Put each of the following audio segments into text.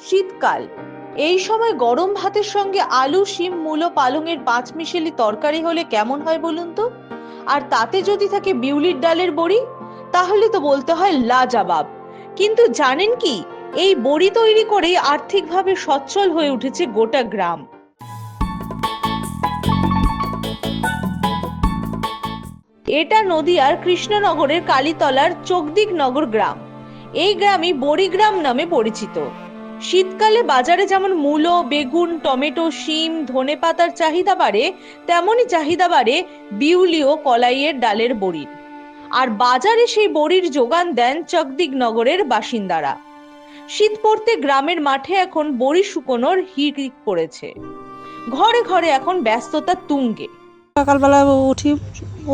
শীতকাল, এই সময় গরম ভাতের সঙ্গে আলু, শিম, মূলো, পালংয়ের পাঁচমিশেলি তরকারি হলে কেমন হয় বলুন তো? আর তাতে যদি থাকে বিউলির ডালের বড়ি, তাহলে তো বলতে হয় লাজবাব। কিন্তু জানেন কি, এই বড়ি তৈরি করেই আর্থিকভাবে সচ্ছল হয়ে উঠেছে গোটা গ্রাম। এটা নদিয়ার কৃষ্ণনগরের কালীতলার চোকদিক নগর গ্রাম। এই গ্রামই বড়ি গ্রাম নামে পরিচিত। শীতকালে বাজারে যেমন মূলো, বেগুন, টমেটো, শিম, ধনেপাতার চাহিদা বাড়ে, তেমনই চাহিদা বাড়ে বিউলি ও কলাইয়ের ডালের বড়ির। আর বাজারে সেই বড়ির যোগান দেন চকদিক নগরের বাসিন্দারা। শীত পড়তে গ্রামের মাঠে এখন বড়ি শুকোনোর হিড়িক পড়েছে। ঘরে ঘরে এখন ব্যস্ততা তুঙ্গে। সকালবেলা উঠি,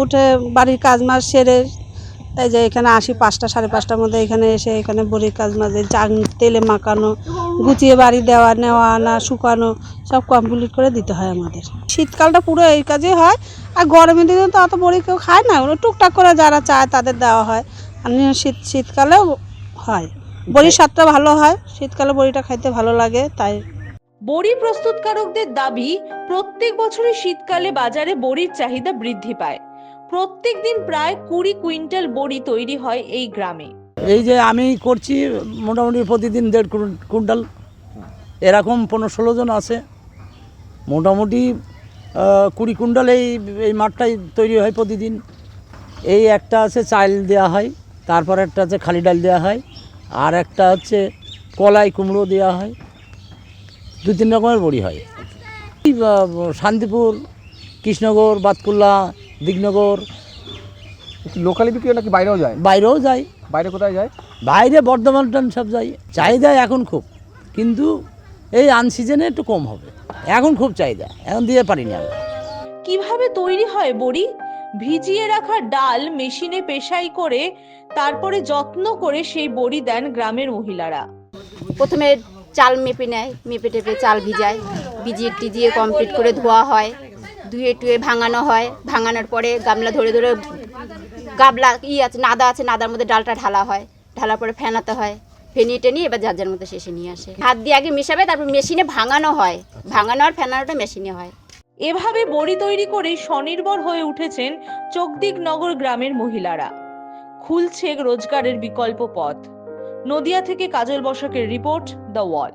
উঠে বাড়ির কাজ মাজ সেরে এই যে এখানে আসি 5টা সাড়ে 5টার মধ্যে। এখানে এসে এখানে বড়ির কাজ মাঝে তেলে মাখানো, গুছিয়ে বাড়ি দেওয়া, নেওয়া আনা, শুকানো সব কমপ্লিট করে দিতে হয় আমাদের। শীতকালটা পুরো এই কাজে হয়। আর গরমের দিনে তো অত বড়ি কেউ খায় না, ওগুলো টুকটাক করে যারা চায় তাদের দেওয়া হয়। আর শীতকালেও হয়, বড়ির স্বাদটা ভালো হয়, শীতকালে বড়িটা খাইতে ভালো লাগে। তাই বড়ি প্রস্তুতকারকদের দাবি, প্রত্যেক বছরই শীতকালে বাজারে বড়ির চাহিদা বৃদ্ধি পায়। প্রত্যেক দিন প্রায় 20 কুইন্টাল বড়ি তৈরি হয় এই গ্রামে। এই যে আমি করছি মোটামুটি প্রতিদিন 1.5 কুইন্টাল, এরকম 15-16 জন আছে। মোটামুটি 20 কুইন্টাল এই মাঠটাই তৈরি হয় প্রতিদিন। এই একটা আছে চাল দেওয়া হয়, তারপর একটা আছে খালি ডাল দেওয়া হয়, আর একটা হচ্ছে কলাই কুমড়ো দেওয়া হয়। 2-3 রকমের বড়ি হয়। শান্তিপুর, কৃষ্ণনগর, বাতকুল্লা, দিকনগর। লোকালি বিক্রি নাকি বাইরেও যায়? বাইরেও যায়। বাইরে কোথায় যায়? বাইরে বর্ধমান সব যায়। চাহিদা এখন খুব, কিন্তু এই আনসিজনে একটু কম হবে। এখন খুব চাহিদা, এখন দিয়ে পারিনি আমরা। কিভাবে তৈরি হয় বড়ি? ভিজিয়ে রাখা ডাল মেশিনে পেশাই করে তারপরে যত্ন করে সেই বড়ি দেন গ্রামের মহিলারা। প্রথমে চাল মেপে নেয়, মেপে টেপে চাল ভিজিয়ে টিজিয়ে কমপ্লিট করে ধোয়া হয়, ধুয়ে টুয়ে ভাঙানো হয়। ভাঙানোর পরে গামলা ধরে ধরে গাবলা আছে নাদার মধ্যে ডালটা ঢালা হয়, ঢালার পরে ফেনাতে হয়, ফেনিয়ে টেনিয়ে এবার যার যার মধ্যে শেষে নিয়ে আসে। হাত দিয়ে আগে মেশাবে, তারপর মেশিনে ভাঙানো হয়, ভাঙানো আর ফেনানোটা মেশিনে হয়। এভাবে বড়ি তৈরি করে স্বনির্ভর হয়ে উঠেছেন চোকদিক নগর গ্রামের মহিলারা। খুলছে রোজগারের বিকল্প পথ। নদিয়া থেকে কাজল বসাকের রিপোর্ট, দ্য ওয়াল।